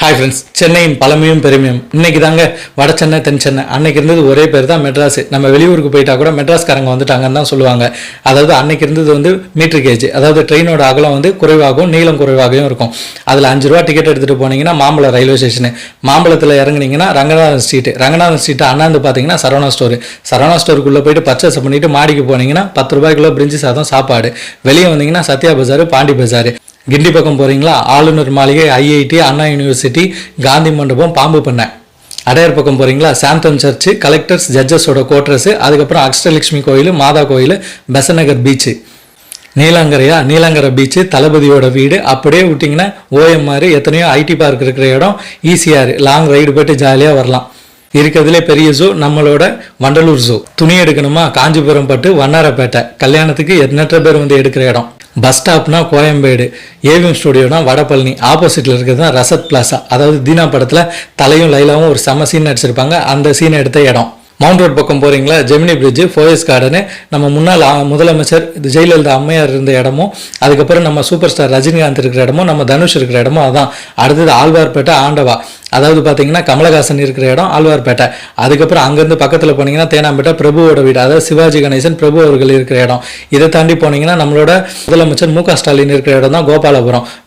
Hi friends, சென்னையின் பழமையும் பெருமையும். இன்னைக்கு தாங்க வட சென்னை தென் சென்னை. அன்னைக்கு இருந்தது ஒரே பேர் தான் மெட்ராஸ். நம்ம வெளியூருக்கு போயிட்டா கூட மெட்ராஸ்காரங்க வந்துட்டாங்கன்னு தான் சொல்லுவாங்க. அதாவது அன்னைக்கு இருந்தது வந்து மீட்டர் கேஜ், அதாவது ட்ரெயினோட அகலம் வந்து குறைவாகவும் நீளம் குறைவாகவும் இருக்கும். அதில் 5 ரூபா டிக்கெட் எடுத்துகிட்டு போனீங்கன்னா மாம்பழம் ரயில்வே ஸ்டேஷனு, மாம்பழத்தில் இறங்குனீங்கன்னா ரங்கநாதன் ஸ்ட்ரீட்டு அண்ணாந்து பார்த்தீங்கன்னா சரவணா ஸ்டோருக்குள்ளே போயிட்டு பர்ச்சேஸ் பண்ணிட்டு மாடிக்கு போனீங்கன்னா 10 ரூபாய்க்குள்ள பிரிஞ்சி சாதம் சாப்பாடு. வெளியே வந்தீங்கன்னா சத்யா பஜார், பாண்டி பஜார். கிண்டி பக்கம் போகிறீங்களா, ஆளுநர் மாளிகை, ஐஐடி, அண்ணா யூனிவர்சிட்டி, காந்தி மண்டபம், பாம்பு பண்ணை. அடையார் பக்கம் போகிறீங்களா, சாந்தம் சர்ச்சு, கலெக்டர்ஸ், ஜட்ஜஸோட கோட்ரஸு, அதுக்கப்புறம் அஷ்டலட்சுமி கோயில், மாதா கோயில், பெசநகர் பீச்சு. நீலாங்கரை பீச்சு, தளபதியோட வீடு. அப்படியே விட்டிங்கன்னா ஓஎம்ஆர், எத்தனையோ ஐடி பார்க் இருக்கிற இடம், ஈசிஆர், லாங் ரைடு போய்ட்டு ஜாலியாக வரலாம். இருக்கிறதுலே பெரிய ஜூ நம்மளோட வண்டலூர் ஜூ. துணி எடுக்கணுமா, காஞ்சிபுரம் பட்டு, வண்ணாரப்பேட்டை. கல்யாணத்துக்கு எண்ணற்ற பேர் வந்து எடுக்கிற இடம். பஸ் ஸ்டாப்னா கோயம்பேடு, ஏவிஎம் ஸ்டுடியோனா வடபழனி. ஆப்போசிட்டில் இருக்கிறது தான் ரசத் பிளாசா. அதாவது தீனா படத்தில் தலையும் லைலாவும் ஒரு செம சீன் நடிச்சிருப்பாங்க, அந்த சீன் எடுத்த இடம். மவுண்ட் ரோட் பக்கம் போகிறீங்களா, ஜெமினி பிரிட்ஜு, ஃபோயஸ் கார்டனு, நம்ம முன்னாள் முதலமைச்சர் ஜெயலலிதா அம்மையார் இருந்த இடமும், அதுக்கப்புறம் நம்ம சூப்பர் ஸ்டார் ரஜினிகாந்த் இருக்கிற இடமும், நம்ம தனுஷ் இருக்கிற இடமும் அதான். அடுத்தது ஆழ்வார்பேட்டை ஆண்டவா, அதாவது பார்த்தீங்கன்னா கமலஹாசன் இருக்கிற இடம் ஆழ்வார்பேட்டை. அதுக்கப்புறம் அங்கேருந்து பக்கத்தில் போனீங்கன்னா தேனாம்பேட்டை, பிரபுவோட வீடு, அதாவது சிவாஜி கணேசன் பிரபு அவர்கள் இருக்கிற இடம். இதை தாண்டி போனீங்கன்னா நம்மளோட முதலமைச்சர் மு க ஸ்டாலின் இருக்கிற இடம் தான்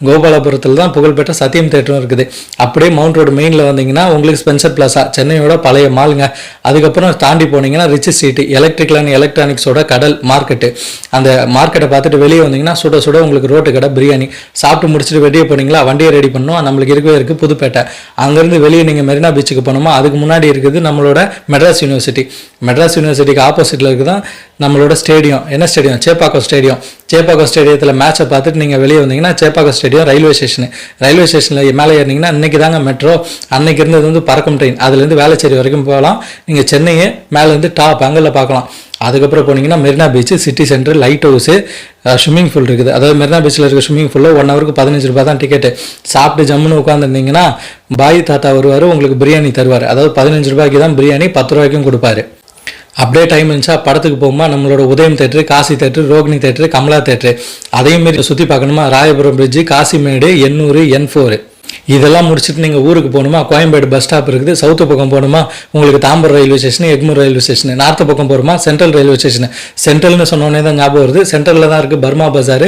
கோபாலபுரத்தில் தான் புகழ்பெற்ற சத்தியம் தேட்டரும் இருக்குது. அப்படியே மவுண்ட் ரோடு மெயினில் வந்தீங்கன்னா உங்களுக்கு ஸ்பென்சர் பிளாசா, சென்னையோட பழைய மாலுங்க. அதுக்கப்புறம் தாண்டி போனீங்கன்னா ரிச் ஸ்ட்ரீட், எலக்ட்ரிக்கல் அண்ட் எலக்ட்ரானிக்ஸோட கடல் மார்க்கெட்டு. அந்த மார்க்கெட்டை பார்த்துட்டு வெளியே வந்தீங்கன்னா சுட சுட உங்களுக்கு ரோட்டு கடை பிரியாணி சாப்பிட்டு முடிச்சுட்டு வெளியே போனீங்களா, வண்டியை ரெடி பண்ணணும், நம்மளுக்கு இருக்கவே இருக்குது புதுப்பேட்டை. அங்கேருந்து வெளியே நீங்கள் மெரினா பீச்சுக்கு போனோமா, அதுக்கு முன்னாடி இருக்குது நம்மளோட மெட்ராஸ் யூனிவர்சிட்டிக்கு ஆப்போசிட்டில் இருக்குது தான் நம்மளோட ஸ்டேடியம். என்ன ஸ்டேடியம்? சேப்பாக்கம் ஸ்டேடியத்தில் மேட்சை பார்த்துட்டு நீங்கள் வெளியே வந்தீங்கன்னா சேப்பாக்கம் ஸ்டேடியம் ரயில்வே ஸ்டேஷனில் மேலே ஏறினீங்கன்னா இன்றைக்கி தாங்க மெட்ரோ. அன்னைக்கு இருந்தது வந்து பறக்கும் ட்ரெயின், அதுலேருந்து வேளச்சேரி வரைக்கும் போகலாம். நீங்கள் சென்னையே மேலேருந்து டாப் அங்கில் பார்க்கலாம். அதுக்கப்புறம் போனீங்கன்னா Marina beach, city centre, light house, swimming pool இருக்குது. அதாவது மெரினா பீச்சில் இருக்க ஸ்விம்மிங் பூலில் 1 ஹவருக்கு 15 ரூபா தான் டிக்கெட்டு. சாப்பிட்டு ஜம்முன்னு உட்காந்துருந்தீங்கன்னா பாய் தாத்தா வருவார், உங்களுக்கு பிரியாணி தருவார். அதாவது 15 ரூபாய்க்கு தான் பிரியாணி, 10 ரூபாய்க்கும் கொடுப்பாரு. அப்படியே டைம் இருந்துச்சா படத்துக்கு போகுமா, நம்மளோட Udhayam theatre, Kasi theatre, Rohini theatre, Kamala theatre. அதையும் மாரி சுற்றி பார்க்கணுமா, ராயபுரம் பிரிட்ஜு, காசிமேடு, எண்ணூர், N4. இதெல்லாம் முடிச்சுட்டு நீங்கள் ஊருக்கு போகணுமா, கோயம்பேடு பஸ் ஸ்டாப் இருக்குது. சவுத்து பக்கம் போகணுமா, உங்களுக்கு Tambaram railway station, Egmore railway station. North பக்கம் போகிறோமா, சென்ட்ரல் ரயில்வே ஸ்டேஷன். சென்ட்ரல்னு சொன்னோடனே தான் ஞாபகம் வருது, சென்ட்ரலில் தான் இருக்குது பர்மா பஜார்.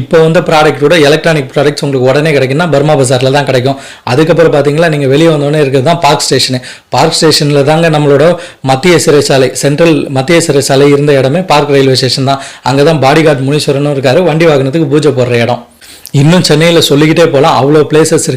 இப்போ வந்து ப்ராடக்ட்டோட எலக்ட்ரானிக் ப்ராடக்ட்ஸ் உங்களுக்கு உடனே கிடைக்குன்னா பர்மா பஜாரில் தான் கிடைக்கும். அதுக்கப்புறம் பார்த்தீங்கன்னா நீங்கள் வெளியே வந்தோடனே இருக்கிறது தான் பார்க் ஸ்டேஷனில் தாங்க நம்மளோட மத்திய சிறைச்சாலை இருந்த இடமே பார்க் ரயில்வே ஸ்டேஷன் தான். அங்கே தான் பாடிகார்டு முனீஸ்வரனும் இருக்காரு, வண்டி வாகனத்துக்கு பூஜை போடுற இடம். இன்னும் சென்னையில் சொல்லிக்கிட்டே போகலாம், அவ்வளோ பிளேசஸ் இருக்குது.